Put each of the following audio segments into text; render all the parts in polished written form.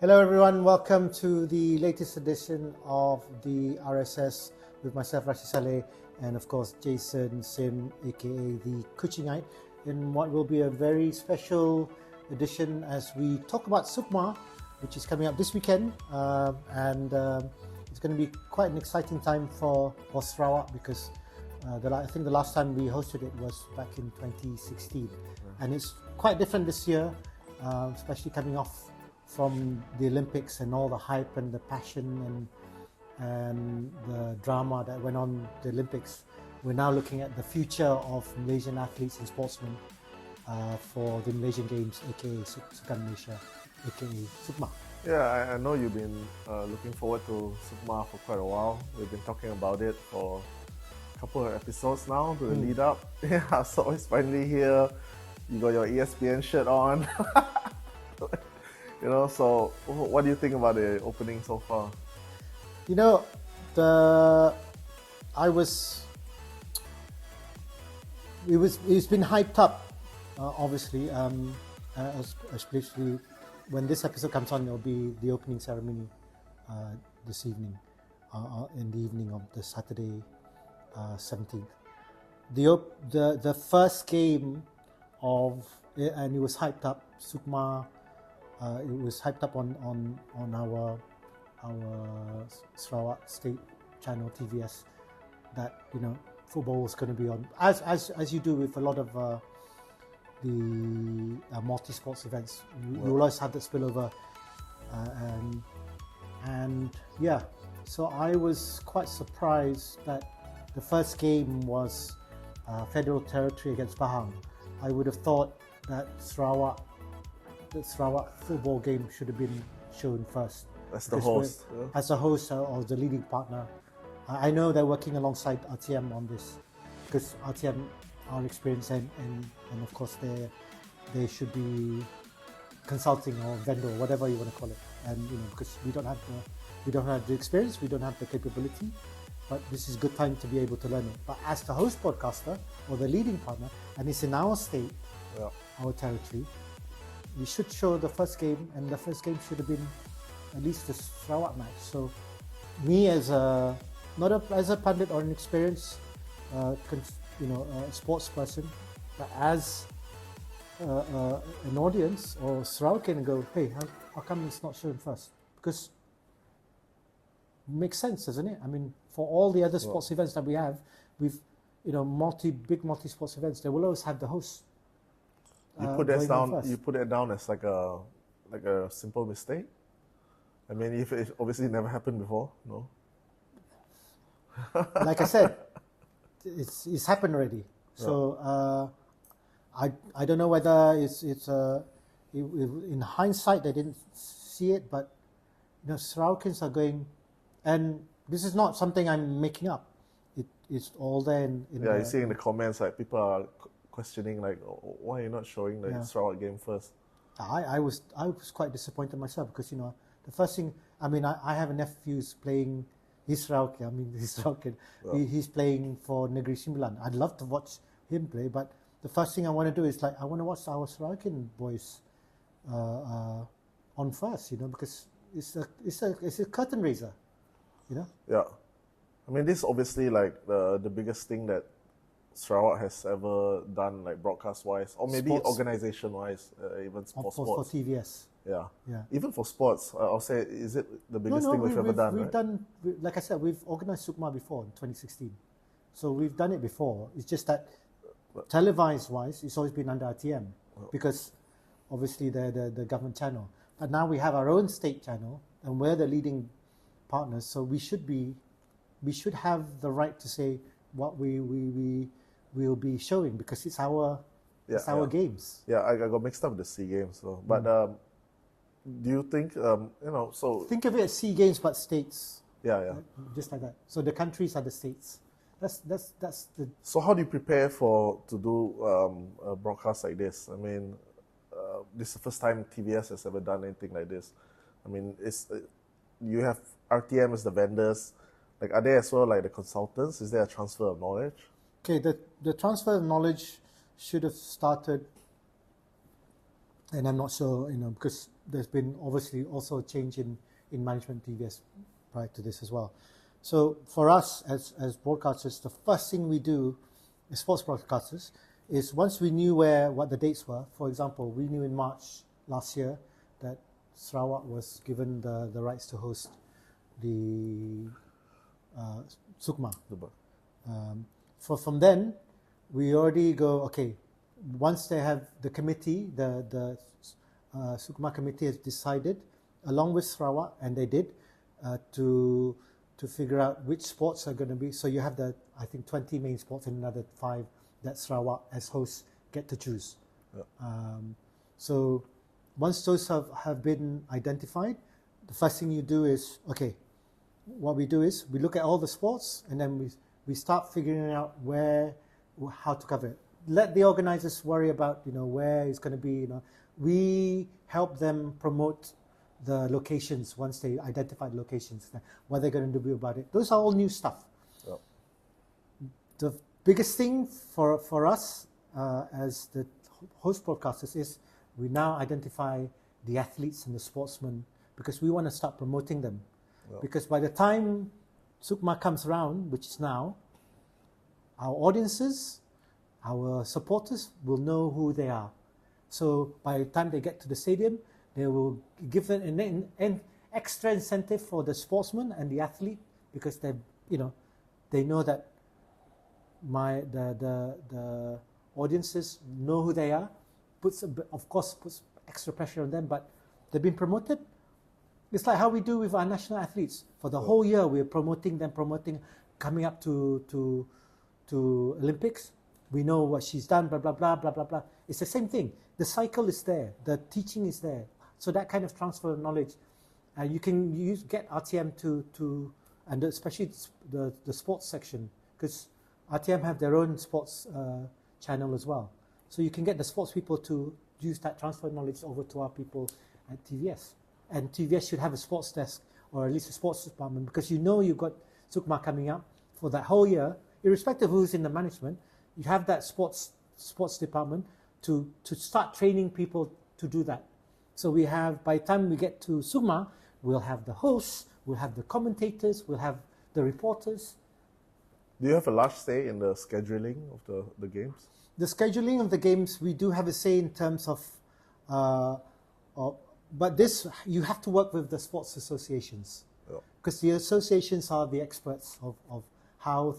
Hello everyone, welcome to the latest edition of the RSS with myself, Rashid Saleh, and of course Jason Sim, aka the Kuchingite, in what will be a very special edition as we talk about Sukma, which is coming up this weekend, and it's going to be quite an exciting time for Sarawak because I think the last time we hosted it was back in 2016, and it's quite different this year, especially coming off from the Olympics and all the hype and the passion and the drama that went on the Olympics. We're now looking at the future of Malaysian athletes and sportsmen for the Malaysian Games, aka Sukan Malaysia, aka Sukma. Yeah, I know you've been looking forward to Sukma for quite a while. We've been talking about it for a couple of episodes now to lead up. Yeah, so it's finally here. You got your ESPN shirt on. So what do you think about the opening so far? It's been hyped up, obviously, especially when this episode comes on. It'll be the opening ceremony this evening, in the evening of the Saturday 17th. The first game and it was hyped up. Sukma. It was hyped up on our Sarawak State channel TVS that football was going to be on as you do with a lot of the multi-sports events. You always have that spillover, and yeah. So I was quite surprised that the first game was Federal Territory against Pahang. I would have thought that the Sarawak football game should have been shown first. As the host. As the host or the leading partner. I know they're working alongside RTM on this because RTM are experienced and of course they should be consulting or vendor, whatever you want to call it. And because we don't have the experience, we don't have the capability, but this is a good time to be able to learn it. But as the host broadcaster or the leading partner, and it's in our state, our territory, we should show the first game, and the first game should have been at least the Sarawak match. So, me as as a pundit or an experienced, sports person, but as an audience or Sarawak can go, hey, how come it's not shown first? Because it makes sense, doesn't it? I mean, for all the other sports events that we have, big multi-sports events, they will always have the host. You put that down as like a simple mistake. I mean, if it obviously never happened before, no. Like I said, it's happened already. So I don't know whether it's in hindsight they didn't see it, but Sarawakians are going, and this is not something I'm making up. It's all there in you see in the comments like people are questioning like, why are you not showing the Sarawak game first? I was quite disappointed myself because the first thing, I mean, I have a nephew who's playing. He's Sarawak. I mean, he's Sarawak. He's playing for Negeri Sembilan. I'd love to watch him play, but the first thing I want to do is I want to watch our Sarawakian boys on first, because it's a curtain raiser, Yeah, I mean, this is obviously like the biggest thing that Sarawak has ever done, like broadcast-wise, or maybe organization-wise, even for sports. For TVS. Yeah. Even for sports, I'll say, is it the biggest thing we've ever done? We've done, like I said, we've organized Sukma before in 2016. So we've done it before. It's just that televised-wise, it's always been under RTM because obviously they're the government channel. But now we have our own state channel and we're the leading partners. So we should have the right to say what we will be showing because it's our games. Yeah, I got mixed up with the SEA Games. So, but do you think so? Think of it as SEA Games but states. Yeah. Just like that. So the countries are the states. That's the. So how do you prepare to do a broadcast like this? I mean, this is the first time TVS has ever done anything like this. I mean, you have RTM as the vendors. Like, are there as well like the consultants? Is there a transfer of knowledge? Okay, the transfer of knowledge should have started And I'm not sure, because there's been obviously also a change in management TVS prior to this as well. So for us as broadcasters, the first thing we do as sports broadcasters is once we knew what the dates were. For example, we knew in March last year that Sarawak was given the rights to host the Sukma. From then, we already go, okay, once they have the committee, the Sukma committee has decided, along with Sarawak, and they did, to figure out which sports are going to be. So you have I think 20 main sports and another 5 that Sarawak as hosts get to choose. Yeah. So once those have been identified, the first thing you do is, okay, what we do is we look at all the sports and then we start figuring out how to cover it. Let the organizers worry about, where it's going to be, We help them promote the locations once they identify the locations, what they're going to do about it. Those are all new stuff. Yeah. The biggest thing for us as the host broadcasters is we now identify the athletes and the sportsmen because we want to start promoting them. Yeah. Because by the time Sukma comes around, which is now, our audiences, our supporters will know who they are. So by the time they get to the stadium, they will give them an extra incentive for the sportsman and the athlete because they know that the audiences know who they are. Puts extra pressure on them, but they've been promoted. It's like how we do with our national athletes. For the whole year, we're promoting, coming up to Olympics. We know what she's done, blah, blah, blah, blah, blah, blah. It's the same thing. The cycle is there. The teaching is there. So that kind of transfer of knowledge, you can get RTM to and especially the sports section, because RTM have their own sports channel as well. So you can get the sports people to use that transfer of knowledge over to our people at TVS. And TVS should have a sports desk or at least a sports department, because you've got Sukma coming up for that whole year, irrespective of who's in the management. You have that sports department to start training people to do that. So we have, by the time we get to Sukma, we'll have the hosts, we'll have the commentators, we'll have the reporters. Do you have a large say in the scheduling of the games? The scheduling of the games, we do have a say in terms of but this, you have to work with the sports associations, because the associations are the experts of how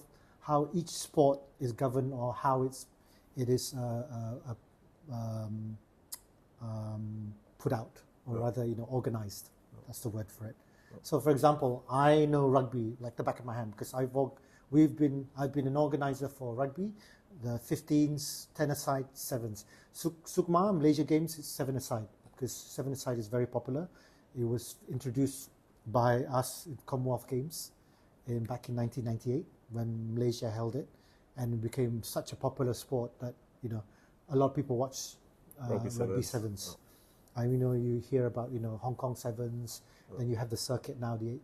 each sport is governed, or how it is put out, or rather, organized. That's the word for it. So, for example, I know rugby like the back of my hand because I've been an organizer for rugby, the 15s, 10-a-side, 7s. Sukma, Malaysia Games, is 7-a-side because 7-a-side is very popular. It was introduced by us in Commonwealth Games back in 1998 when Malaysia held it, and it became such a popular sport that a lot of people watch rugby sevens. You hear about Hong Kong sevens. Then you have the circuit now, the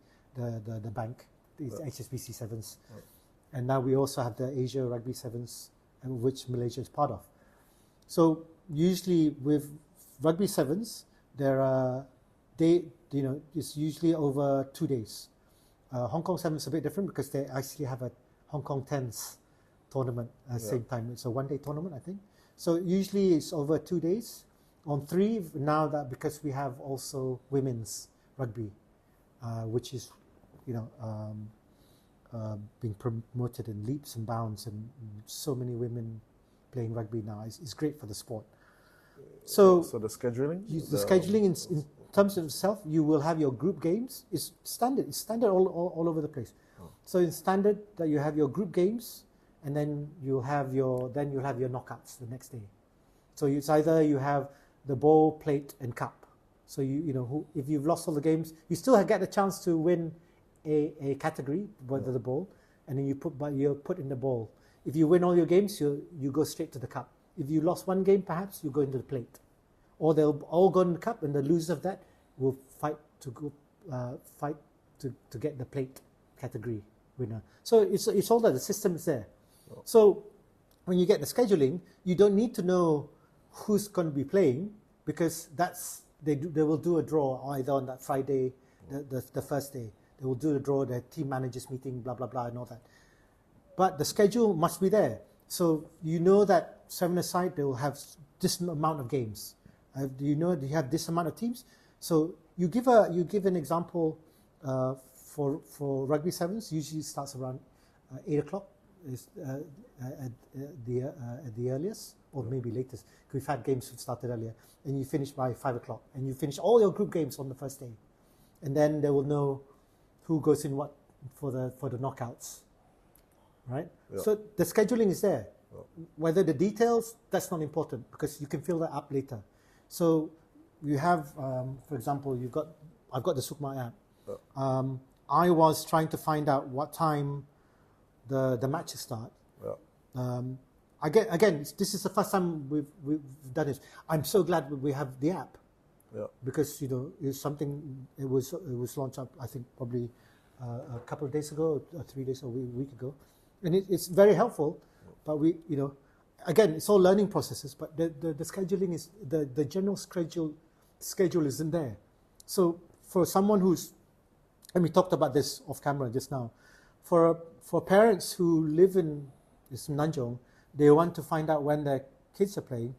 bank, the HSBC sevens, and now we also have the Asia Rugby sevens, which Malaysia is part of. So usually with rugby sevens, it's usually over 2 days. Hong Kong sevens is a bit different because they actually have a Hong Kong tens tournament at the same time. It's a one-day tournament, I think. So usually it's over 2 days. On 3 now, that because we have also women's rugby, which is being promoted in leaps and bounds, and so many women playing rugby now. It's great for the sport. So the scheduling? The scheduling in terms of itself, you will have your group games. It's standard. It's standard all over the place. So it's standard that you have your group games, and then you'll have your knockouts the next day. So it's either you have the bowl, plate, and cup. So if you've lost all the games, you still get the chance to win a category, whether the bowl, and then you're put in the bowl. If you win all your games, you go straight to the cup. If you lost one game, perhaps you go into the plate, or they'll all go in the cup, and the loser of that will fight to get the plate category winner. So it's all that the system is there. So when you get the scheduling, you don't need to know who's going to be playing. because they will do a draw either on that Friday, the first day. They will do a draw, the team managers meeting, blah, blah, blah, and all that. But the schedule must be there. So you know that 7-a-side, they will have this amount of games. Do you have this amount of teams? So you give an example for rugby sevens. Usually starts around 8 o'clock at the earliest, or maybe latest. We've had games that started earlier, and you finish by 5 o'clock, and you finish all your group games on the first day, and then they will know who goes in what for the knockouts, right? Yeah. So the scheduling is there. Yeah. Whether the details, that's not important because you can fill that up later. So you have, for example, I've got the Sukma app. Yeah. I was trying to find out what time the matches start. Yeah. Again, this is the first time we've done this. I'm so glad we have the app. Yeah. Because it's something. It was launched up, I think, probably a couple of days ago, or 3 days, or a week ago, and it's very helpful. But again, it's all learning processes. But the scheduling is the general schedule isn't there. So for someone and we talked about this off camera just now, for parents who live in Nanjong, they want to find out when their kids are playing.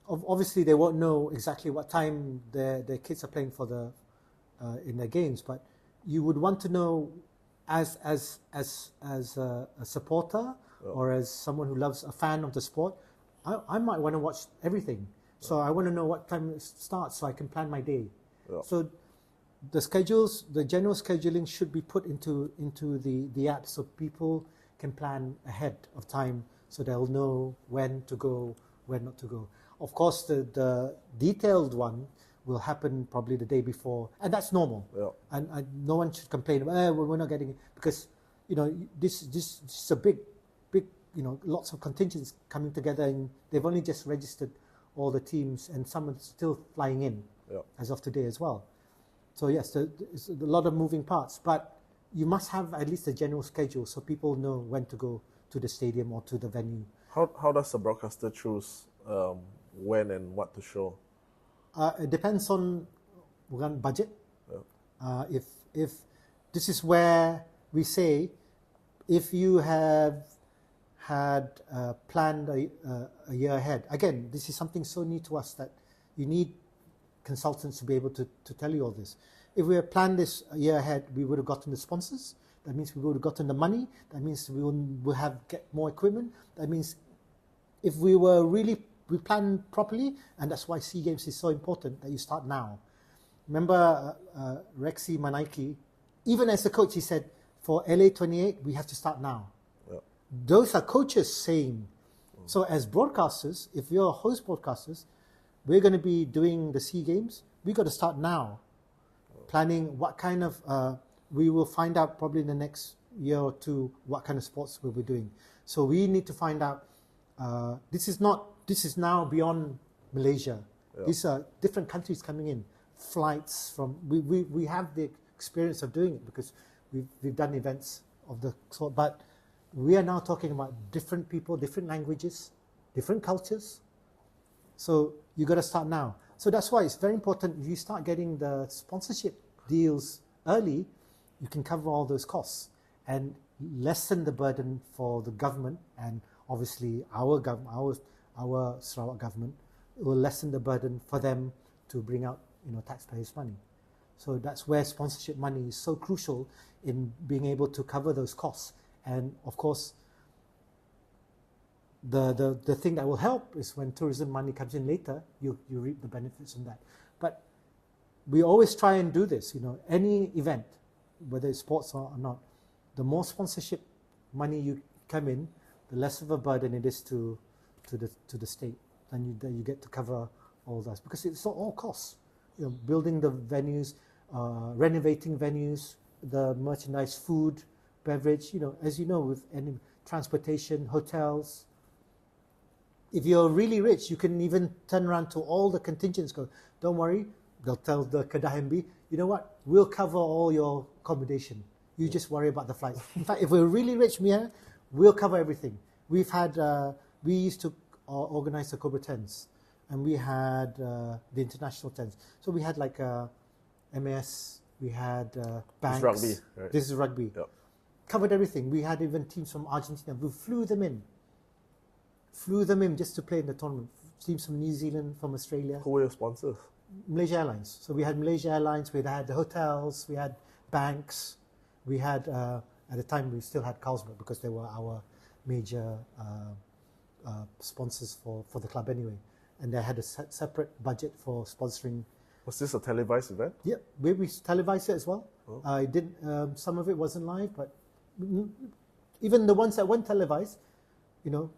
Obviously, they won't know exactly what time their kids are playing in their games, but you would want to know as a supporter or as someone who loves a fan of the sport. I might want to watch everything, so I want to know what time it starts so I can plan my day. Yeah. So the general scheduling should be put into the app so people can plan ahead of time, so they'll know when to go, when not to go. Of course, the detailed one will happen probably the day before, and that's normal. Yeah. And no one should complain. We're not getting it because this is a big lots of contingents coming together, and they've only just registered all the teams, and some are still flying in as of today as well. So yes, there's a lot of moving parts, but you must have at least a general schedule so people know when to go to the stadium or to the venue. How does the broadcaster choose when and what to show? It depends on budget. Yeah. If this is where we say, if you have had planned a year ahead. Again, this is something so new to us that you need consultants to be able to tell you all this. If we had planned this a year ahead, we would have gotten the sponsors. That means we would have gotten the money. That means we will get more equipment. That means if we planned properly, and that's why SEA Games is so important that you start now. Remember Rexy Manaiki, even as the coach, he said, for LA 28, we have to start now. Yeah. Those are coaches saying. So as broadcasters, if you're host broadcasters, we're going to be doing the SEA Games. We've got to start now, planning what kind of, we will find out probably in the next year or two what kind of sports we'll be doing. So we need to find out, this is now beyond Malaysia. Yeah. These are different countries coming in, flights from, we have the experience of doing it because we've done events of the sort, but we are now talking about different people, different languages, different cultures. So you got to start now. So that's why it's very important. If you start getting the sponsorship deals early, you can cover all those costs and lessen the burden for the government, and obviously our Sarawak government. It will lessen the burden for them to bring out taxpayers' money. So that's where sponsorship money is so crucial in being able to cover those costs. And of course, the thing that will help is when tourism money comes in later, you reap the benefits from that. But we always try and do this, any event, whether it's sports or not, the more sponsorship money you come in, the less of a burden it is to the state. Then you get to cover all that, because it's all costs. Building the venues, renovating venues, the merchandise, food, beverage, as you know, with any transportation, hotels. If you're really rich, you can even turn around to all the contingents, go, don't worry, they'll tell the Kedah MB, you know what, we'll cover all your accommodation. You just worry about the flights. In fact, if we're really rich, Mia, we'll cover everything. We used to organize the Cobra 10s. and we had the international tents. So we had like MAS, we had banks. It's rugby, right? This is rugby. Yep. Covered everything. We had even teams from Argentina. We flew them in just to play in the tournament. Teams from New Zealand, from Australia. Who were your sponsors? Malaysia Airlines. So we had Malaysia Airlines, we had the hotels, we had banks, we had, at the time we still had Carlsberg because they were our major sponsors for the club anyway. And they had a separate budget for sponsoring. Was this a televised event? Yeah, we televised it as well. Oh. I did, some of it wasn't live, but even the ones that weren't televised, you know,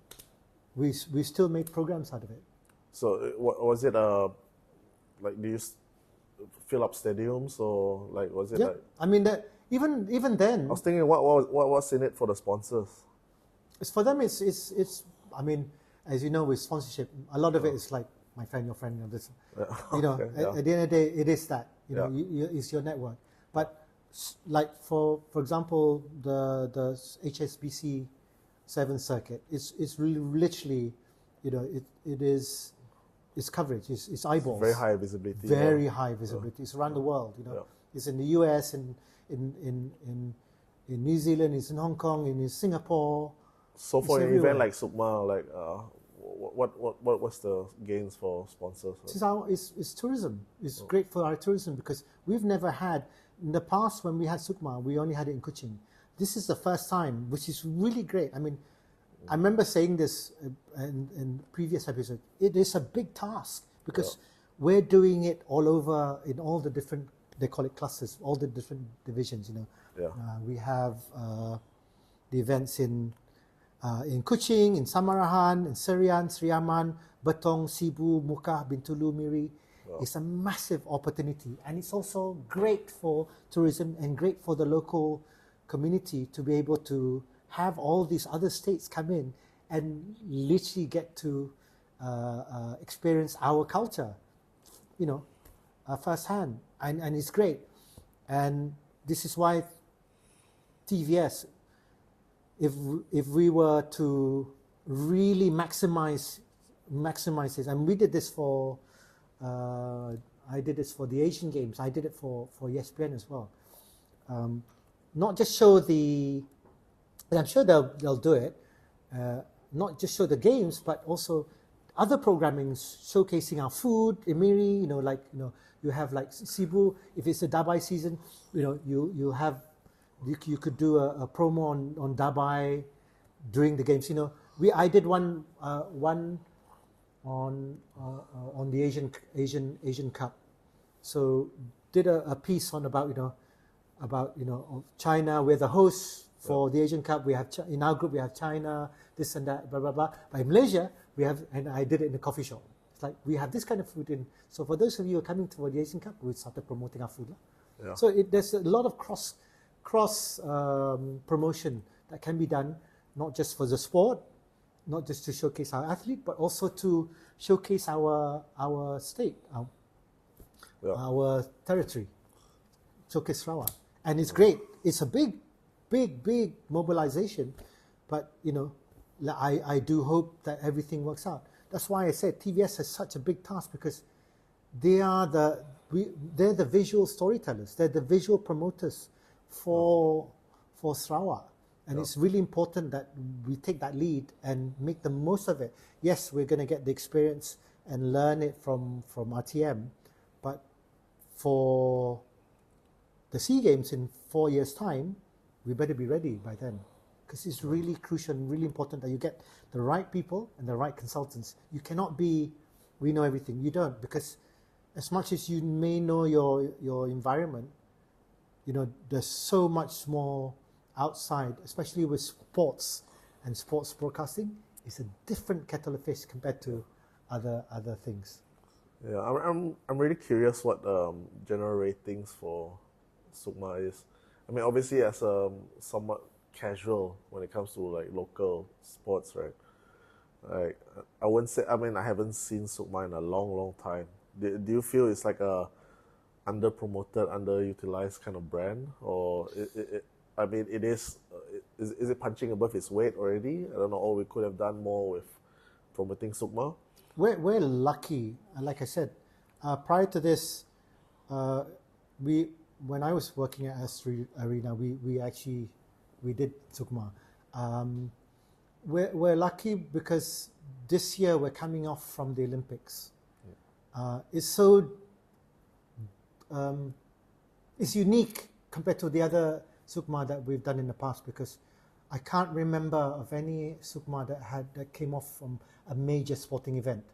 we still made programs out of it. So was it like, do you fill up stadiums, or like, was it like? I mean, even then. I was thinking, what's in it for the sponsors? It's for them. It's. I mean, as you know, with sponsorship, a lot of it is like my friend, your friend, this. You know, Okay, at the end of the day, it is that. You know, it's your network. But like for example, the HSBC 7th Circuit, it's really literally, you know, it is. It's coverage. It's eyeballs. Very high visibility. Very high visibility. It's around the world. You know, Yeah. it's in the US and in New Zealand. It's in Hong Kong. In Singapore. So for It's an event everywhere. like Sukma, like what was the gains for sponsors? It's tourism. It's great for our tourism because we've never had, in the past when we had Sukma, we only had it in Kuching. This is the first time, which is really great. I mean, I remember saying this in previous episodes. It is a big task because we're doing it all over in all the different, they call it clusters, all the different divisions. You know, we have the events in Kuching, in Samarahan, in Serian, Sriaman, Betong, Sibu, Mukah, Bintulu, Miri. It's a massive opportunity, and it's also great for tourism and great for the local community to be able to have all these other states come in and literally get to experience our culture, you know, firsthand, and it's great. And this is why TVS, if we were to really maximize this, and we did this for, I did this for the Asian Games, I did it for ESPN as well. Not just show the, and I'm sure they'll do it, not just show the games, but also other programming showcasing our food, Emiri, you know, like, you know, you have like Sibu, if it's a Dabai season, you know, you could do a promo on Dabai during the games. You know, I did one on the Asian Cup. So did a piece on about China. We're the hosts for the Asian Cup. We have in our group we have China, this and that, blah blah blah. But in Malaysia we have, and I did it in a coffee shop. It's like we have this kind of food in. So for those of you who are coming to the Asian Cup, we started promoting our food. Yeah. So there's a lot of cross promotion that can be done, not just for the sport, not just to showcase our athlete, but also to showcase our state, our territory, showcase Sarawak. And it's great. It's a big mobilization, but you know, I do hope that everything works out. That's why I said TVS has such a big task, because they're the visual storytellers. They're the visual promoters for Sarawak. And it's really important that we take that lead and make the most of it. Yes, we're going to get the experience and learn it from RTM, but for the SEA Games in 4 years' time, we better be ready by then, because it's really crucial and really important that you get the right people and the right consultants. You cannot be, we know everything. You don't, because as much as you may know your environment, you know, there's so much more outside, especially with sports and sports broadcasting. It's a different kettle of fish compared to other things. Yeah, I'm really curious what general ratings for Sukma is. I mean, obviously as somewhat casual when it comes to like local sports, right? Like I wouldn't say. I mean, I haven't seen Sukma in a long time. Do you feel it's like a under-promoted, underutilized kind of brand, or I mean, it is. Is it punching above its weight already? I don't know. Or we could have done more with promoting Sukma. we're lucky. Like I said, prior to this, we when I was working at S3 Arena, we did Sukma. We're lucky because this year we're coming off from the Olympics. It's so it's unique compared to the other Sukma that we've done in the past, because I can't remember of any Sukma that came off from a major sporting event.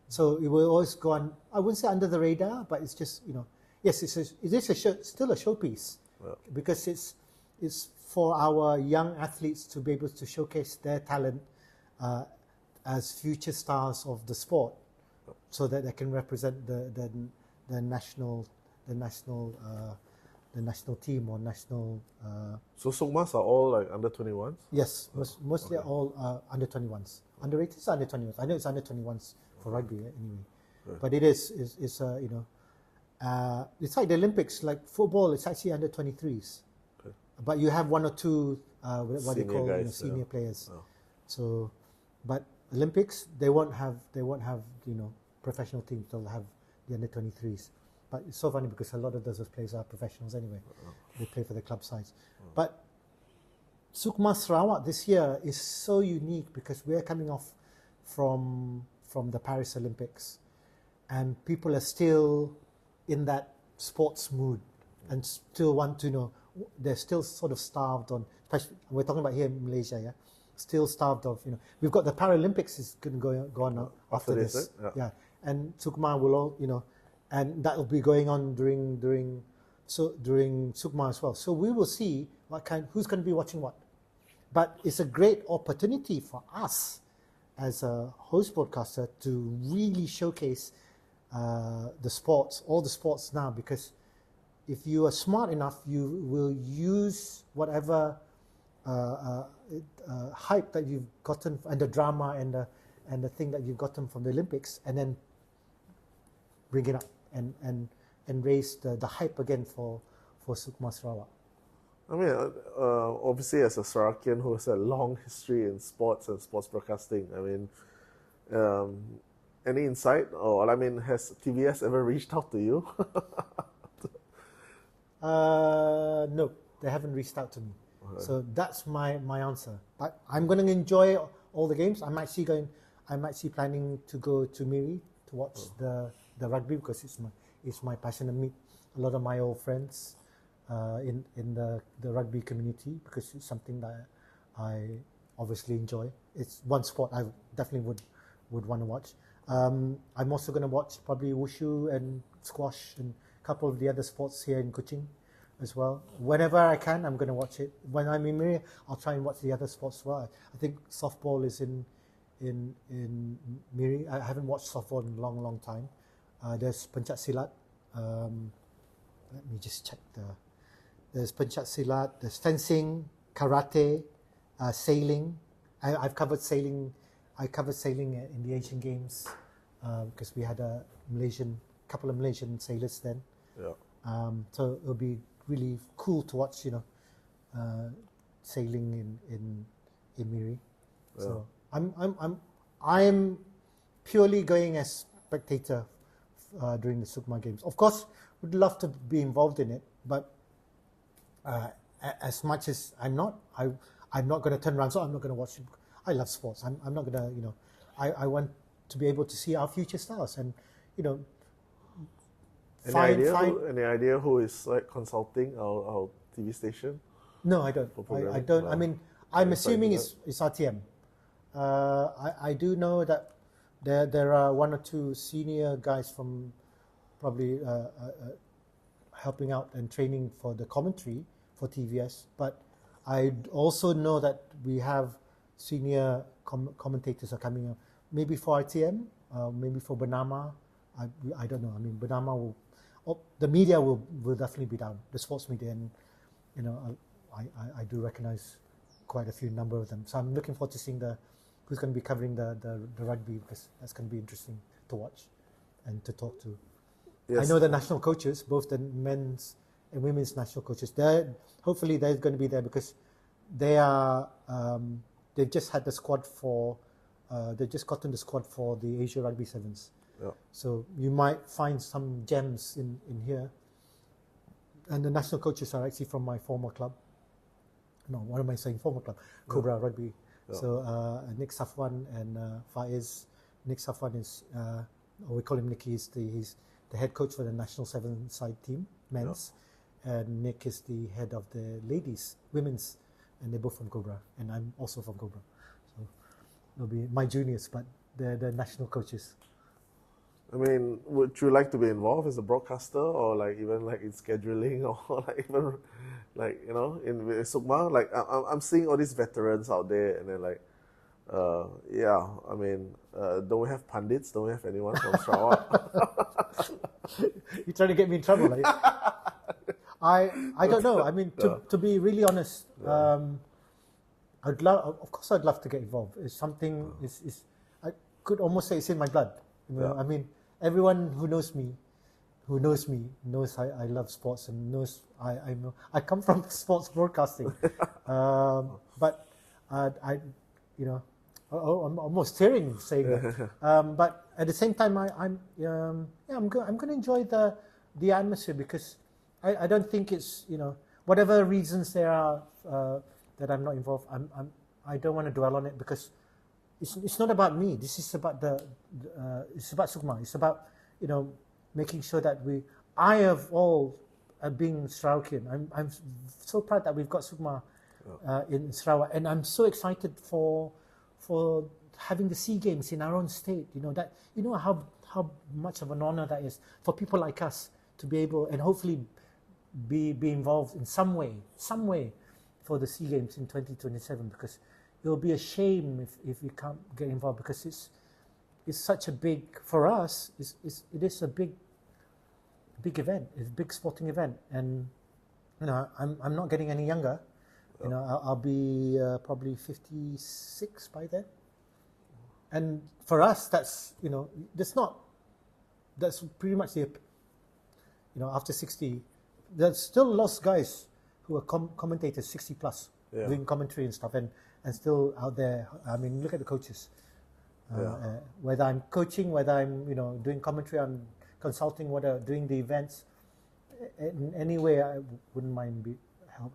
So it will always go on, I wouldn't say under the radar, but it's just, yes, it is still a showpiece, because it's for our young athletes to be able to showcase their talent as future stars of the sport, so that they can represent the national team or national. So Sukmas are all like under 21s? Yes, mostly all under 21s. Underrated is under 21s. I know it's under 21s for rugby anyway, but it's it's like the Olympics. Like football, it's actually under 23s, but you have one or two what they call senior players. So, but Olympics, they won't have professional teams. They'll have the under 23s. But it's so funny because a lot of those players are professionals anyway. They play for the club sides. But Sukma Sarawak this year is so unique because we're coming off from the Paris Olympics, and people are still in that sports mood and still want to they're still sort of starved on, especially we're talking about here in Malaysia, yeah, still starved of, we've got the Paralympics is going to go on after this. Yeah. And Sukma will all, and that will be going on during Sukma as well. So we will see who's going to be watching what. But it's a great opportunity for us as a host broadcaster to really showcase the sports, all the sports now, because if you are smart enough, you will use whatever hype that you've gotten, and the drama and the thing that you've gotten from the Olympics, and then bring it up and raise the hype again for Sukma Sarawak. I mean, obviously as a Sarakian who has a long history in sports and sports broadcasting, I mean, any insight, or has TVS ever reached out to you? No, they haven't reached out to me. So that's my answer. But I'm going to enjoy all the games. I'm actually planning to go to Miri to watch the rugby, because it's my passion to meet a lot of my old friends in the rugby community, because it's something that I obviously enjoy. It's one sport I definitely would want to watch. I'm also going to watch probably wushu and squash and a couple of the other sports here in Kuching as well. Whenever I can, I'm going to watch it. When I'm in Miri, I'll try and watch the other sports as well. I think softball is in Miri. I haven't watched softball in a long time. There's Pencak Silat. Let me just check there's Pencak Silat, there's fencing, karate, sailing. I've covered sailing. I covered sailing in the Asian Games because we had a couple of Malaysian sailors then. Yeah. So it'll be really cool to watch, sailing in Miri. Yeah. So I'm purely going as spectator during the Sukma Games. Of course, would love to be involved in it, but as much as I'm not going to turn around. So I'm not going to watch it. I love sports. I'm not going to, I want to be able to see our future stars, and Any idea who is like consulting our TV station? No, I don't. I don't. I mean, I'm assuming it's RTM. I do know that there are one or two senior guys from probably helping out and training for the commentary for TVS. But I also know that we have senior commentators are coming up. Maybe for RTM, maybe for Bernama. I don't know. I mean, Bernama will. The media will definitely be down. The sports media, and I do recognize quite a few number of them. So I'm looking forward to seeing who's going to be covering the rugby, because that's going to be interesting to watch and to talk to. Yes. I know the national coaches, both the men's and women's national coaches. Hopefully they're going to be there, because they are they've just had the squad for They just got in the squad for the Asia Rugby Sevens. Yeah. So you might find some gems in here. And the national coaches are actually from my former club. No, what am I saying? Former club, Cobra Rugby. Yeah. So Nick Safwan and Faiz. Nick Safwan is, or we call him Nicky, he's the head coach for the national seven-side team, men's. Yeah. And Nick is the head of the ladies, women's, and they're both from Cobra. And I'm also from Cobra. So they'll be my juniors, but they're the national coaches. I mean, would you like to be involved as a broadcaster, or like even like in scheduling, or like even like, you know, in Sukma? Like I'm seeing all these veterans out there, and then like, yeah, I mean, don't we have pundits? Don't we have anyone from Sarawak? You're trying to get me in trouble, like. I don't know. I mean, to be really honest, I'd love to get involved. It's something. I could almost say it's in my blood. You know, I mean, everyone who knows me knows I love sports and knows I know I come from sports broadcasting. But you know, I'm almost tearing saying that. But at the same time, I'm going to enjoy the atmosphere, because I don't think it's, you know, whatever reasons there are that I'm not involved. I don't want to dwell on it, because it's not about me. This is about it's about Sukma. It's about, you know, making sure that I have all being Sarawakian. I'm so proud that we've got Sukma in Sarawak, and I'm so excited for having the SEA Games in our own state. You know how much of an honor that is for people like us to be able, and hopefully be involved in some way for the SEA Games in 2027, because it will be a shame if we can't get involved, because it's such a big, for us, it is a big event. It's a big sporting event, and you know, I'm not getting any younger. You know, I'll be probably 56 by then, and for us, that's, you know, that's pretty much the, you know, after 60, there's still lots of guys who are commentators 60 plus doing commentary and stuff, and still out there. I mean, look at the coaches. Whether I'm coaching, whether I'm, you know, doing commentary, I'm consulting, whether doing the events, in any way, I wouldn't mind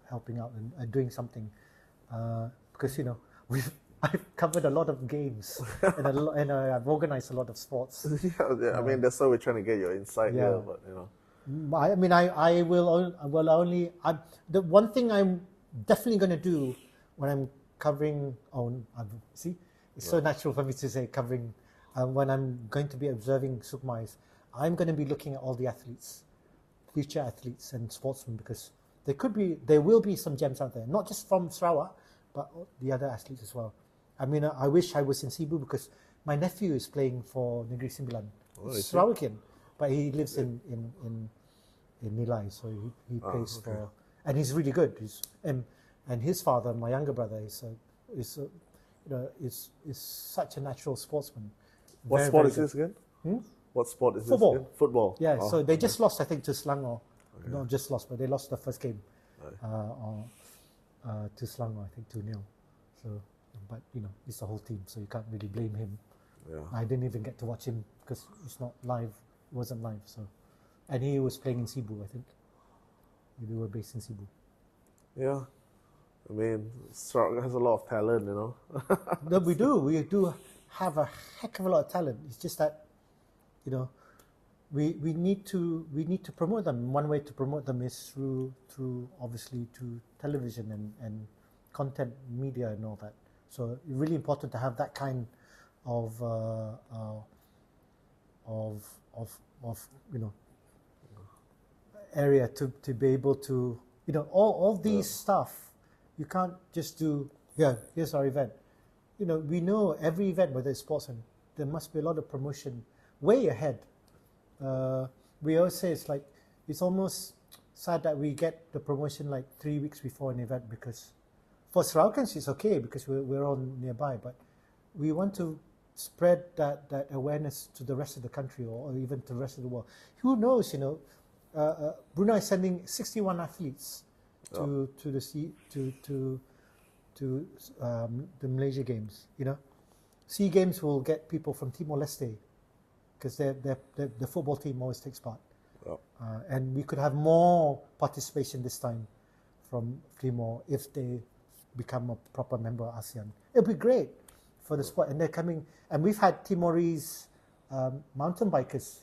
helping out and doing something, because, you know, I've covered a lot of games and I've organized a lot of sports. I mean, that's why we're trying to get your insight here, but you know. I mean, I will only. The one thing I'm definitely going to do when I'm covering. See, it's so natural for me to say covering. When I'm going to be observing Sukma, I'm going to be looking at all the athletes, future athletes and sportsmen, because there will be some gems out there, not just from Sarawak, but the other athletes as well. I mean, I wish I was in Cebu, because my nephew is playing for Negeri Sembilan. Sarawakian, but he lives in Nilai, so he plays for, and he's really good. And his father, my younger brother, is such a natural sportsman. What sport is this again? What sport is Football. this again? Football. Yeah, so they just lost, I think, to Selangor. Not just lost, but they lost the first game to Selangor, I think 2-0. So, but you know, it's the whole team, so you can't really blame him. Yeah. I didn't even get to watch him because it's not live. It wasn't live. So, and he was playing in Cebu, I think. We were based in Cebu. Yeah, I mean, Sarawak has a lot of talent, you know. No, we do have a heck of a lot of talent. It's just that, you know, we need to promote them. One way to promote them is through obviously to television and content media and all that. So it's really important to have that kind of you know, area to be able to, you know, all these stuff. You can't just do, here's our event. You know, we know every event, whether it's sports, and there must be a lot of promotion way ahead. We always say it's almost sad that we get the promotion like 3 weeks before an event, because for Sarawakans it's okay because we're all nearby, but we want to spread that awareness to the rest of the country or even to the rest of the world. Who knows, you know, Brunei is sending 61 athletes to the Malaysia Games, you know. SEA Games will get people from Timor-Leste because the football team always takes part. Oh. And we could have more participation this time from Timor if they become a proper member of ASEAN. It'll be great for the sport. And they're coming, and we've had Timorese mountain bikers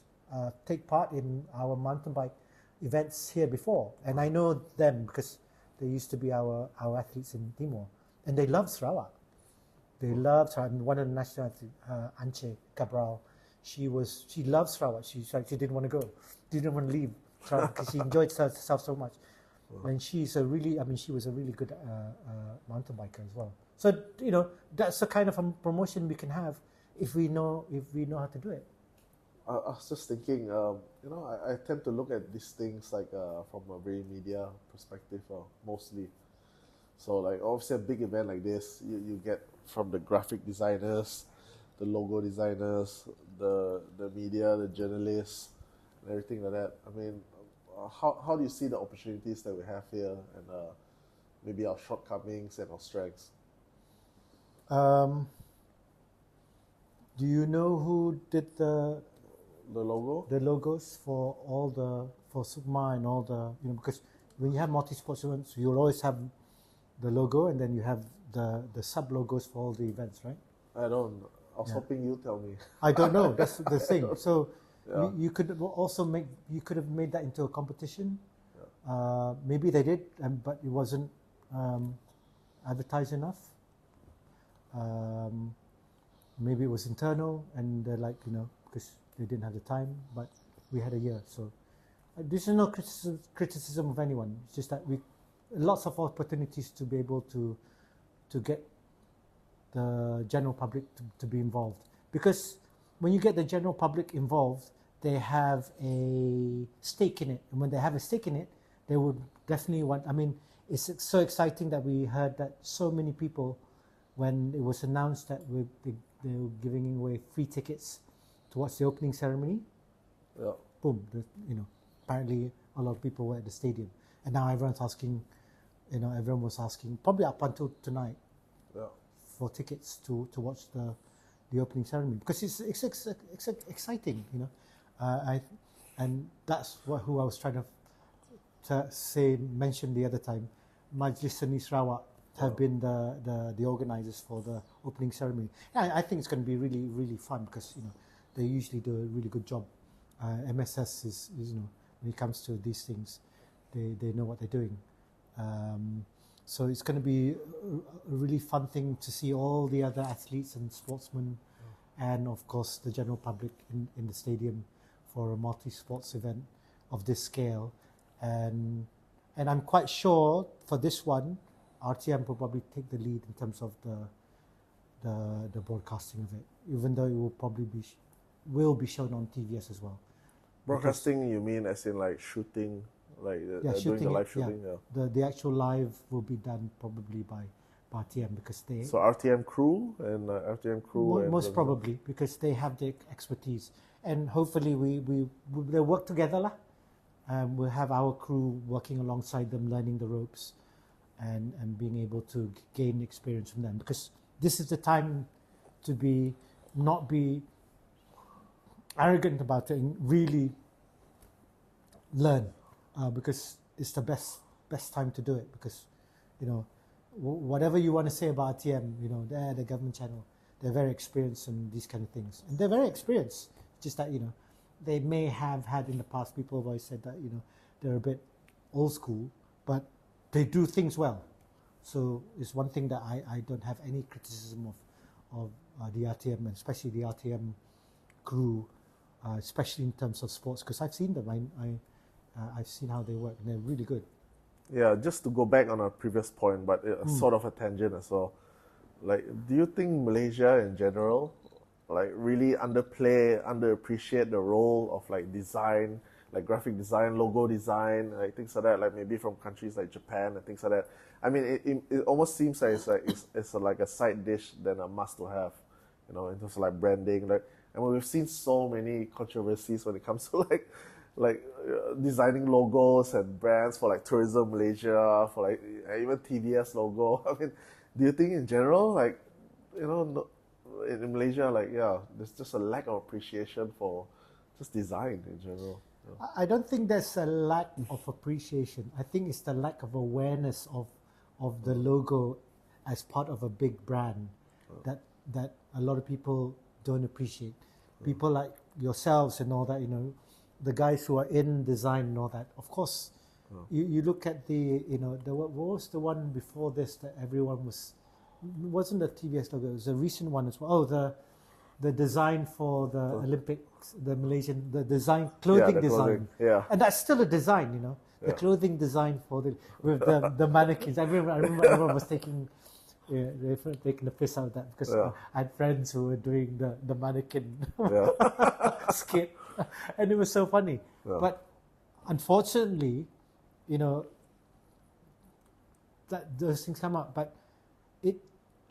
take part in our mountain bike events here before. And I know them because they used to be our athletes in Timor. And they love Sarawak. They loved her. And one of the national athletes, Anche Cabral, she loves Sarawak. She didn't want to go, didn't want to leave Sarawak because she enjoyed herself so much. And she was a really good mountain biker as well. So that's the kind of promotion we can have if we know how to do it. I was just thinking, I tend to look at these things like from a very media perspective, mostly. So like obviously a big event like this, you get from the graphic designers, the logo designers, the media, the journalists, and everything like that. I mean, how do you see the opportunities that we have here, and maybe our shortcomings and our strengths? Do you know who did the logo? The logos for Sukma and all the because when you have multi-sports events, you'll always have the logo and then you have the sub logos for all the events, right? I don't. I was hoping you tell me. I don't know. That's the thing. So you could have made that into a competition. Yeah. Maybe they did, but it wasn't advertised enough. Maybe it was internal, and they're like because they didn't have the time. But we had a year, so this is no criticism of anyone. It's just that lots of opportunities to be able to get the general public to be involved, because when you get the general public involved, they have a stake in it, and when they have a stake in it, they would definitely want. I mean, it's so exciting that we heard that so many people, when it was announced that they were giving away free tickets to watch the opening ceremony. Yeah. Boom! Apparently a lot of people were at the stadium, and now everyone's asking. Everyone was asking, probably up until tonight, for tickets to watch the opening ceremony, because it's exciting, and that's who I was trying to mention the other time. Majlis Seni Sarawak have been the organizers for the opening ceremony. And I think it's going to be really, really fun because they usually do a really good job. MSS is when it comes to these things, they know what they're doing. So it's going to be a really fun thing to see all the other athletes and sportsmen, and of course the general public in the stadium for a multi-sports event of this scale. And I'm quite sure for this one, RTM will probably take the lead in terms of the broadcasting of it, even though it will probably will be shown on TVS as well. Broadcasting, you mean as in like shooting? Doing the live shooting? Yeah. The actual live will be done probably by RTM because they... So RTM crew and RTM crew... Most probably, because they have the expertise. And hopefully they'll work together. We'll have our crew working alongside them, learning the ropes and being able to gain experience from them. Because this is the time to not be arrogant about it and really learn. Because it's the best time to do it, because whatever you want to say about RTM, they're the government channel, they're very experienced in these kind of things, and they're very experienced. Just that they may have had in the past, people have always said that they're a bit old school, but they do things well. So it's one thing that I don't have any criticism of the RTM, and especially the RTM crew, especially in terms of sports, because I've seen them. I've seen how they work, and they're really good. Yeah, just to go back on our previous point, but sort of a tangent as well. Like, do you think Malaysia in general, like, really underappreciate the role of like design, like graphic design, logo design, like things like that, like maybe from countries like Japan and things like that? I mean, it almost seems like it's like a side dish than a must to have, in terms of like branding. And we've seen so many controversies when it comes to designing logos and brands for like Tourism Malaysia, for like even TVS logo. I mean, do you think in general, in Malaysia, like, there's just a lack of appreciation for just design in general. Yeah. I don't think there's a lack of appreciation. I think it's the lack of awareness of the logo as part of a big brand that a lot of people don't appreciate. People like yourselves and all that, you know, the guys who are in design and all that. Of course, you look at the, you know, what was the one before this that everyone wasn't the TVS logo, it was a recent one as well. Oh, the design for the Olympics, the Malaysian, the design, clothing design. Yeah. And that's still a design, you know, the clothing design for with the mannequins. I remember everyone was taking the piss out of that because I had friends who were doing the mannequin skit, and it was so funny. Yeah. But unfortunately, you know, that those things come up, but it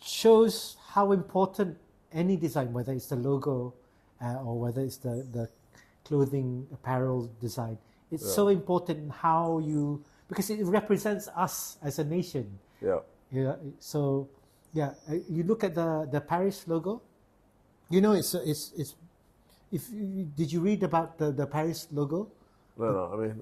shows how important any design, whether it's the logo or whether it's the clothing apparel design, it's so important in how you, because it represents us as a nation. Yeah. Yeah. So, yeah, you look at the Paris logo. You know, it's did you read about the Paris logo? No. I mean,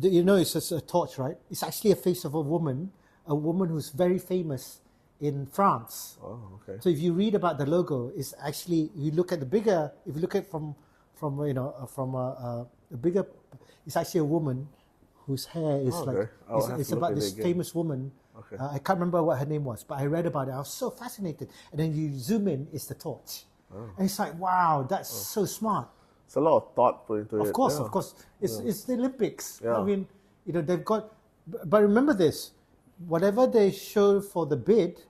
you know, it's just a torch, right? It's actually a face of a woman who's very famous in France. Oh, okay. So if you read about the logo, it's actually, you look at the bigger, if you look at from you know, from a bigger, it's actually a woman whose hair is it's about this famous woman. Okay. I can't remember what her name was, but I read about it. I was so fascinated. And then you zoom in, it's the torch. Oh. And it's like, wow, that's so smart. It's a lot of thought put into it. Of course. It's the Olympics. Yeah. I mean, you know, they've got, but remember this, whatever they show for the bid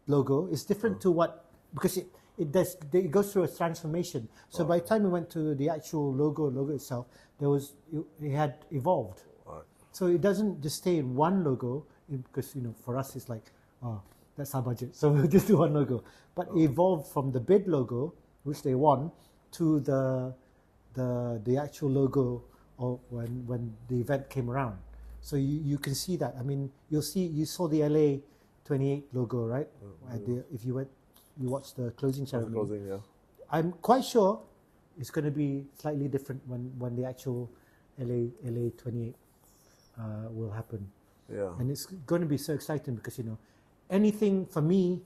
logo is different to what, because it goes through a transformation. So by the time we went to the actual logo itself, it had evolved. Right. So it doesn't just stay in one logo, because, you know, for us it's like, oh, that's our budget, so we'll just do one logo. But it evolved from the bid logo, which they won, to the actual logo of when the event came around. So you can see that. I mean, you saw the LA 28 logo, right? If you watched the closing ceremony. Closing, yeah. I'm quite sure it's going to be slightly different when the actual LA 28 will happen. Yeah. And it's going to be so exciting because, you know, anything for me,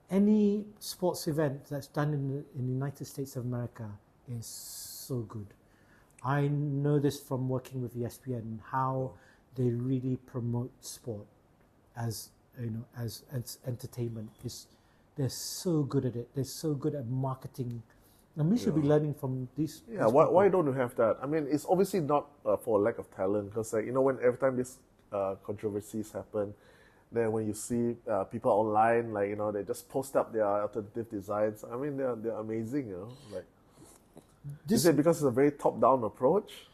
any sports event that's done in the United States of America is so good. I know this from working with ESPN, how they really promote sport as, you know, as entertainment. They're so good at it. They're so good at marketing. And we should be learning from these. Yeah, why don't you have that? I mean, it's obviously not for a lack of talent, because, like, you know, when every time these controversies happen, then when you see people online, like, you know, they just post up their alternative designs. I mean, they're amazing, you know. Like, is it because it's a very top-down approach?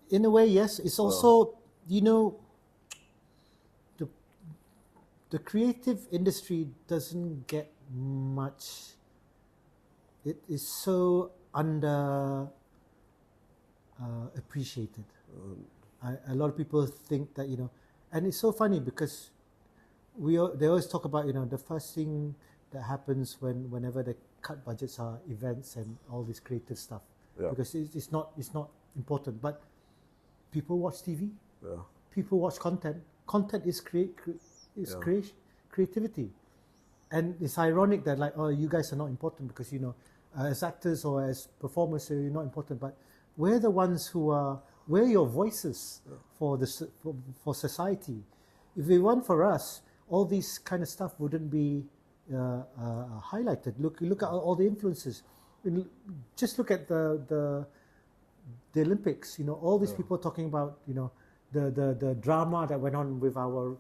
In a way, yes. It's also, you know, the creative industry doesn't get much. It is so under appreciated. A lot of people think that, you know, and it's so funny because they always talk about, you know, the first thing that happens whenever they cut budgets are events and all this creative stuff, because it's not important. But people watch TV. Yeah. People watch content. Content is creativity, and it's ironic that, like, oh, you guys are not important because, you know, as actors or as performers, you're not important. But we're the ones we're your voices for society. If it weren't for us, all these kind of stuff wouldn't be highlighted. Look at all the influences. Just look at the Olympics. You know, all these people talking about, you know, the drama that went on with our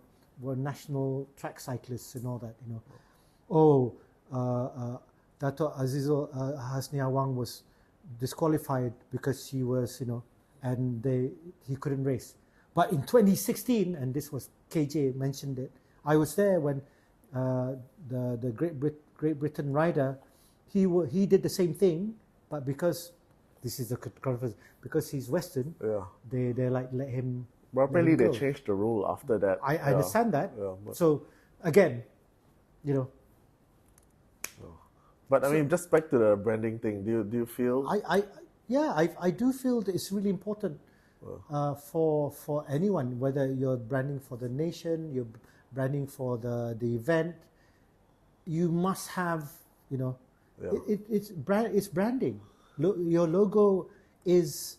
national track cyclists and all that. You know, Dato' Azizul Hasnia Wang was disqualified because he was, you know, and he couldn't race. But in 2016, and this was KJ mentioned it, I was there when the Great Britain rider, he did the same thing, but because this is the controversy, because he's Western, they like let him. But apparently they changed the rule after that. I understand that. So again, you know, But I mean, just back to the branding thing. Do you feel? I do feel that it's really important for anyone, whether you're branding for the nation, you're branding for the event. You must have, it's branding. Your logo is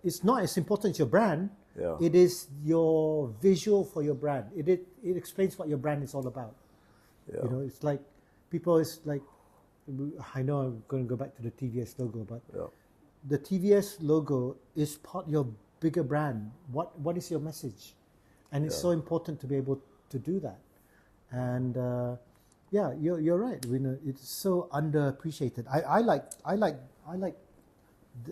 it's not as important as your brand. Yeah. It is your visual for your brand. It explains what your brand is all about. Yeah. It's like people is like, I know I'm going to go back to the TVS logo, but the TVS logo is part of your bigger brand. What is your message? And it's so important to be able to do that. And you're right. It's so underappreciated.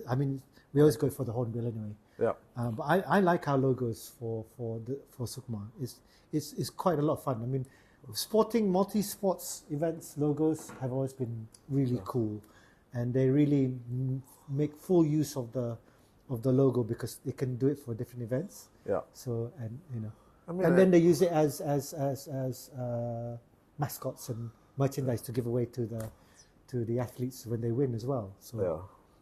I mean, we always go for the hornbill anyway. Yeah. But I like our logos for Sukma. It's quite a lot of fun. I mean, sporting multi-sports events logos have always been really cool, and they really make full use of the logo because they can do it for different events. Yeah. So then they use it as mascots and merchandise to give away to the athletes when they win as well. So yeah.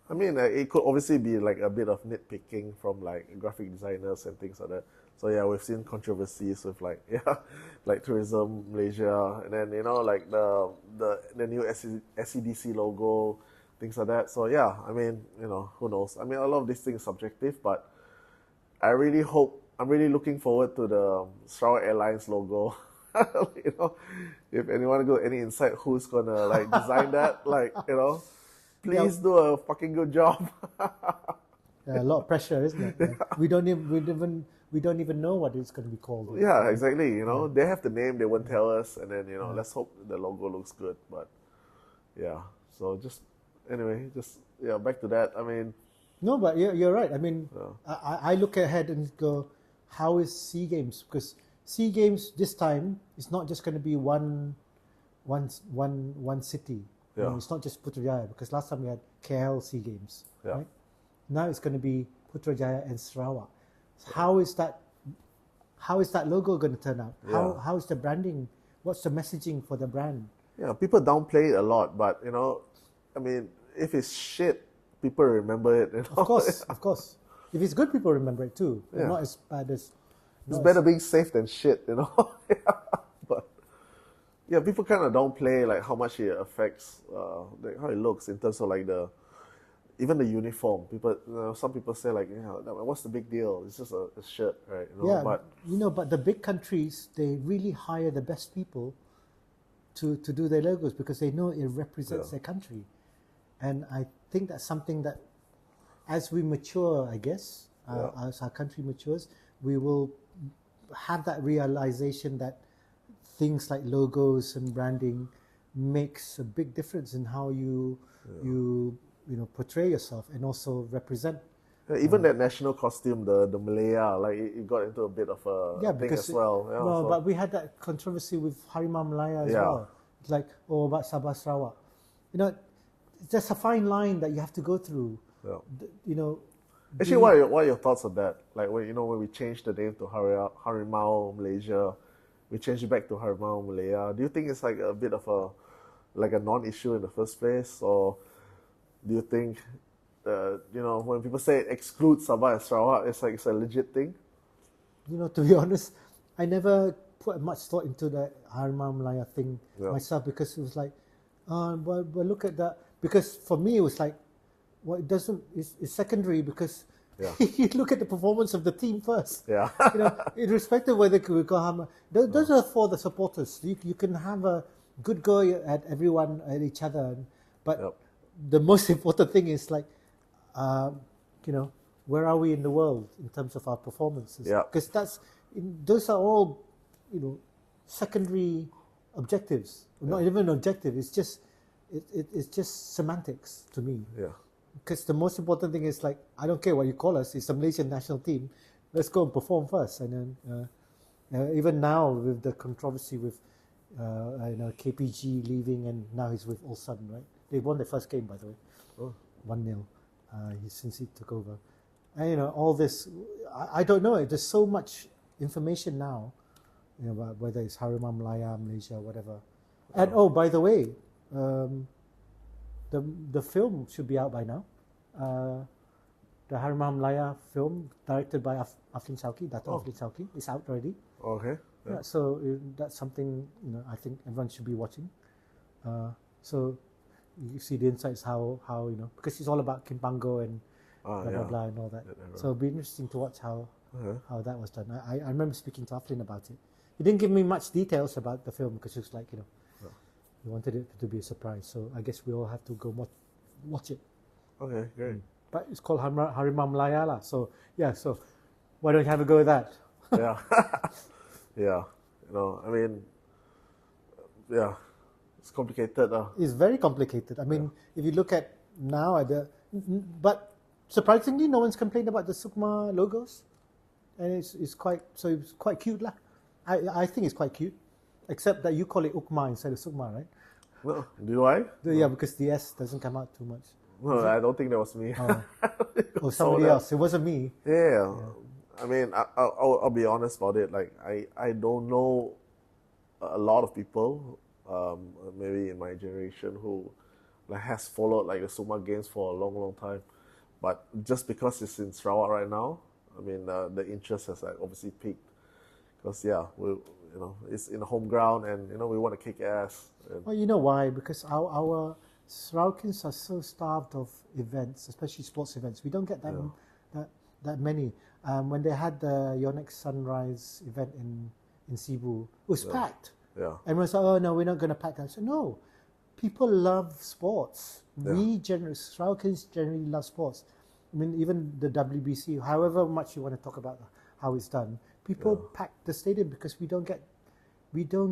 I mean, it could obviously be like a bit of nitpicking from like graphic designers and things like that. So yeah, we've seen controversies with like Tourism Malaysia, and then like the new SEDC logo, things like that. So yeah, I mean, who knows? I mean, a lot of these things are subjective, but I'm really looking forward to the Sarawak Airlines logo. If anyone got any insight who's gonna like design that, please do a fucking good job. A lot of pressure, isn't it? Yeah. We don't even know what it's going to be called. Yeah, exactly. They have the name, they won't tell us, and then let's hope the logo looks good. But yeah, so back to that. I mean, no, but you're right. I mean, I look ahead and go, how is SEA Games? Because SEA Games this time is not just going to be one city. Yeah. It's not just Putrajaya, because last time we had KL SEA Games. Yeah. Right? Now it's going to be Putrajaya and Sarawak. So how is that logo going to turn out? Yeah. How is the branding? What's the messaging for the brand? Yeah, people downplay it a lot, but I mean, if it's shit, people remember it. Of course. If it's good, people remember it too. Yeah. Not as bad as. It's better being safe than shit, Yeah. But yeah, people kind of downplay like how much it affects how it looks in terms of like even the uniform. People, some people say like, what's the big deal? It's just a shirt, right? But the big countries, they really hire the best people to do their logos because they know it represents their country. And I think that's something that, as we mature, I guess, as our country matures, we will have that realization that things like logos and branding makes a big difference in how you portray yourself and also represent. Even that national costume, the Malaya, like it got into a bit of a thing as well. But we had that controversy with Harimau Malaya as well. It's like, about Sabah Sarawak. There's a fine line that you have to go through. Yeah. Actually, what are your thoughts on that? Like when we changed the name to Harimau Malaysia, we changed it back to Harimau Malaya. Do you think it's like a bit of a non-issue in the first place, or do you think when people say it excludes Sabah and Sarawak, it's a legit thing? To be honest, I never put much thought into the Harimau Malaya thing myself, because it was like, well, look at that. Because for me, it was like, well, it's secondary, because you look at the performance of the team first. Yeah. Irrespective of whether we go Harimau. Those are for the supporters. You can have a good go at everyone, at each other, but the most important thing is like, where are we in the world in terms of our performances? Yeah. Because those are all, secondary objectives. Not even objective. It's just semantics to me. Yeah. Because the most important thing is like, I don't care what you call us. It's the Malaysian national team. Let's go and perform first. And then even now with the controversy with KPG leaving, and now he's with Ulsan, right? They won their first game, by the way. 1-0 since he took over. And all this, I don't know. There's so much information now, about whether it's Harimau Malaya, Malaysia, whatever. And by the way, the film should be out by now. The Harimau Melaya film, directed by Aflin Shauki, Dato' Aflin Shauki, is out already. Okay. Yeah, so that's something I think everyone should be watching. So you see the insights how because it's all about Kimpango and blah blah blah and all that. So it'll be interesting to watch how that was done. I remember speaking to Aflin about it. He didn't give me much details about the film because it was like he wanted it to be a surprise. So I guess we all have to go watch it. Okay, great. But it's called Harimau Melaya lah. So yeah, so why don't you have a go at that? Yeah. Yeah. I mean, yeah, it's complicated. It's very complicated. I mean, if you look at now, but surprisingly, no one's complained about the Sukma logos, and it's quite cute lah. I think it's quite cute, except that you call it Ukma instead of Sukma, right? No, do I? Yeah, because the S doesn't come out too much. No, I don't think that was me. Oh, somebody else. It wasn't me. Yeah. I mean, I'll be honest about it. Like, I don't know a lot of people, maybe in my generation, who has followed like the Sukma Games for a long, long time. But just because it's in Sarawak right now, I mean, the interest has obviously peaked. Because it's in the home ground, and we want to kick ass. Well, you know why? Because our Sarawakians are so starved of events, especially sports events. We don't get that many. When they had the Yonex Sunrise event in Cebu, it was packed. Yeah. Everyone's like, oh no, we're not going to pack that. So no, people love sports. Yeah. Sarawakians generally love sports. I mean, even the WBC, however much you want to talk about how it's done, people pack the stadium because we don't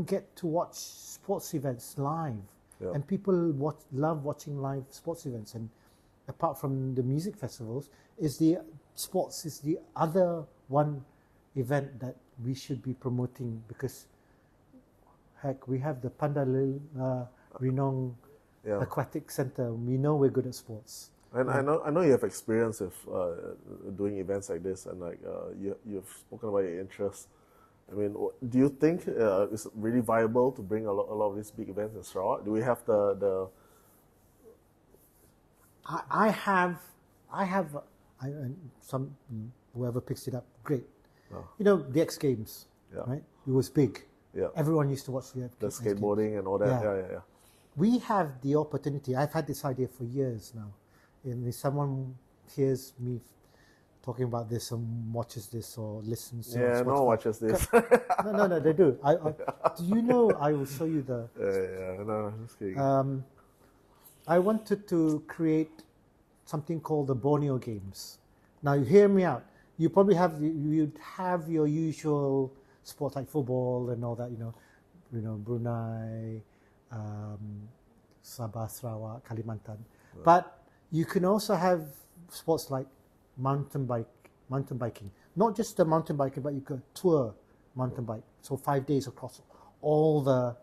get to watch sports events live. Yeah. And people love watching live sports events. And apart from the music festivals, sports is the other one event that we should be promoting, because heck, we have the Pandalil Renong Aquatic Center. We know we're good at sports. And I know you have experience with doing events like this, and you've spoken about your interests. I mean, do you think it's really viable to bring a lot of these big events in Sarawak? Do we have the? I have some whoever picks it up, great. Oh. The X Games, right? It was big. Yeah. Everyone used to watch the skateboarding Games. And all that. Yeah. We have the opportunity. I've had this idea for years now. And if someone hears me talking about this and watches this or listens to no one watches this. No, they do. Do you know, I will show you the... no, just kidding. I wanted to create something called the Borneo Games. Now, you hear me out. You probably you'd have your usual sports like football and all that, Brunei, Sabah, Sarawak, Kalimantan. Right. But you can also have sports like mountain biking. Not just the mountain biking, but you could tour mountain bike. So 5 days across all the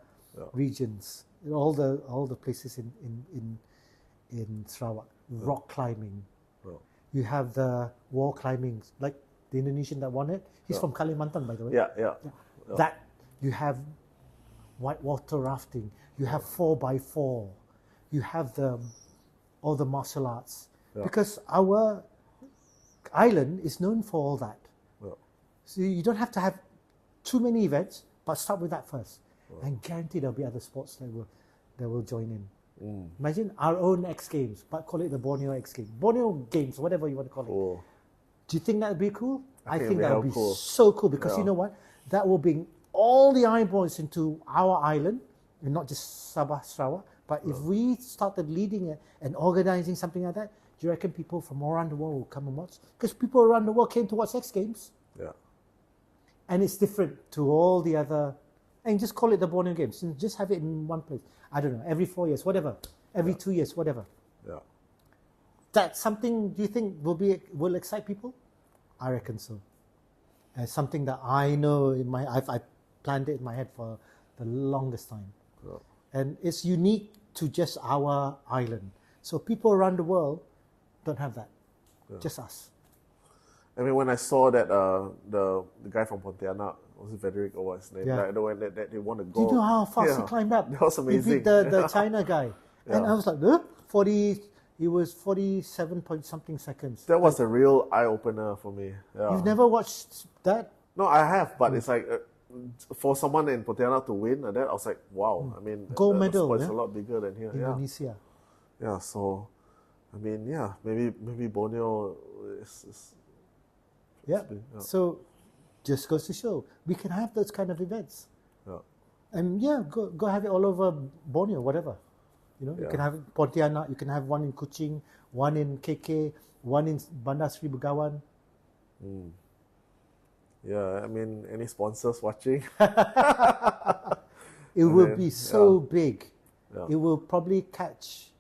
regions, all the places in Sarawak. Rock climbing. You have the wall climbing, like the Indonesian that won it. He's from Kalimantan, by the way. Yeah. That you have whitewater rafting. You have 4x4. You have all the martial arts, because our island is known for all that. So you don't have to have too many events, but start with that first, and guarantee there'll be other sports that will join in. Imagine our own X Games, but call it the Borneo X Games, Borneo Games, whatever you want to call it. Do you think that would be cool? I think that would be cool. So cool, because you know what? That will bring all the eyeballs into our island, and not just Sabah, Sarawak. But if we started leading it and organizing something like that, do you reckon people from all around the world will come and watch? Because people around the world came to watch X Games. Yeah. And it's different to all the other... And just call it the Borneo Games. And just have it in one place. I don't know, every 4 years, whatever. Every 2 years, whatever. Yeah. That's something, do you think will excite people? I reckon so. Something that I know I planned it in my head for the longest time. Yeah. And it's unique to just our island. So people around the world don't have that. Yeah. Just us. I mean, when I saw that the guy from Pontianak, was it Frederick or what's his name? Yeah. Like, the one that they won the Do gold. you know how fast he climbed up? That was amazing. He beat the China guy. And Yeah. I was like, huh? 40. It was 47 point something seconds. That was a real eye opener for me. Yeah. You've never watched that? No, I have, but it's like for someone in Pontianak to win, and that I was like, wow. I mean, Gold the medal, sport is yeah? a lot bigger than here. Indonesia. Yeah. So, I mean, yeah, maybe Borneo is Yeah. yeah. So, just goes to show we can have those kind of events, Yeah. and yeah, go have it all over Borneo, whatever. You know, you can have Pontianak, you can have one in Kuching, one in KK, one in Bandar Seri Begawan. Yeah, I mean, any sponsors watching? It will be so big. Yeah. It will probably catch.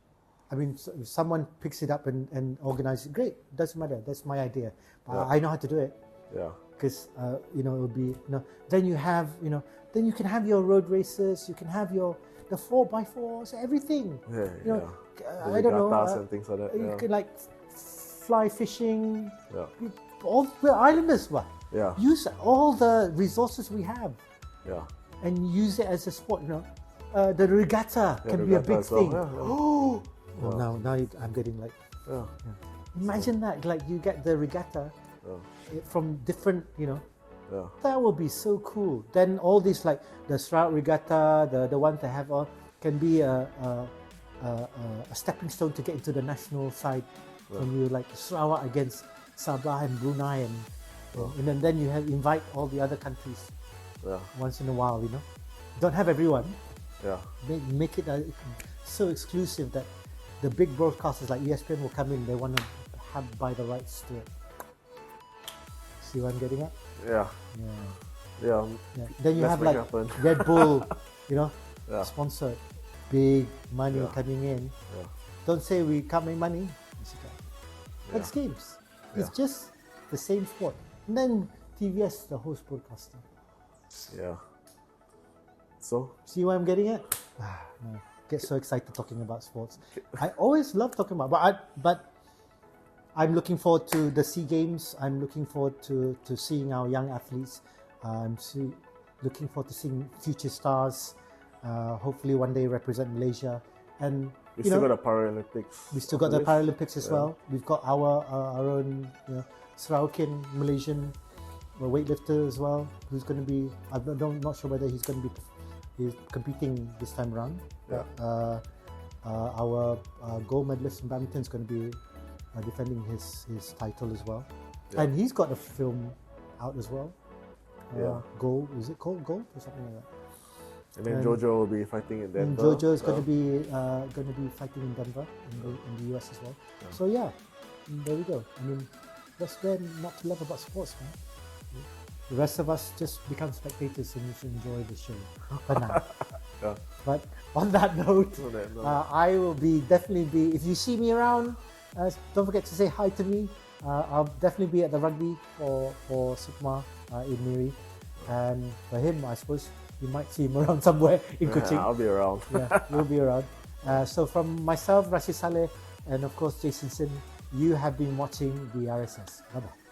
I mean, if someone picks it up and organizes it, great. Doesn't matter. That's my idea. But I know how to do it. Yeah. Because it will be. Then you have. Then you can have your road races. You can have the 4x4s, everything. Yeah. I don't know. Regattas and things like that. You Yeah. can like fly fishing. Yeah. All we're islanders, what? Yeah. Use all the resources we have Yeah. and use it as a sport. The regatta can be a regatta big as well. thing. Yeah. Well, now I'm getting like. Yeah. Imagine that, like you get the regatta from different, Yeah. That would be so cool. Then all these like the Sarawak regatta, the ones that have all can be a stepping stone to get into the national side. When you like Sarawak against Sabah and Brunei and then you invite all the other countries once in a while. Don't have everyone. Yeah. Make it so exclusive that the big broadcasters like ESPN will come in. They want to buy the rights to it. See what I'm getting at? Yeah. Yeah. Then you Let's have make like it happen. Red Bull, Yeah. sponsored, big money coming in. Yeah. Don't say we can't make money. It's games. It's just the same sport. And then TVS, the host broadcaster. Yeah. So? See what I'm getting at? No. Get so excited talking about sports. I always love talking about, but I'm looking forward to the SEA Games. I'm looking forward to seeing our young athletes. I'm looking forward to seeing future stars. Hopefully one day represent Malaysia. And We still got the Paralympics. we still got the Paralympics as well. We've got our own Sarawakian Malaysian weightlifter as well, who's going to be. I'm not sure whether he's going to be competing this time around. Yeah. Our gold medalist in badminton is going to be defending his title as well, and he's got a film out as well. Gold, is it called Gold or something like that? And then Jojo will be fighting in Denver. And Jojo is going to be fighting in Denver in the US as well. So there we go. I mean, what's there not to love about sports, man? The rest of us just become spectators and you should enjoy the show for now. But on that note, I will definitely be. If you see me around, don't forget to say hi to me. I'll definitely be at the rugby for Sukma in Miri, and for him, I suppose you might see him around somewhere in Kuching. I'll be around. You'll be around. So from myself, Rashid Saleh, and of course Jason Sim, you have been watching the RSS. Bye bye.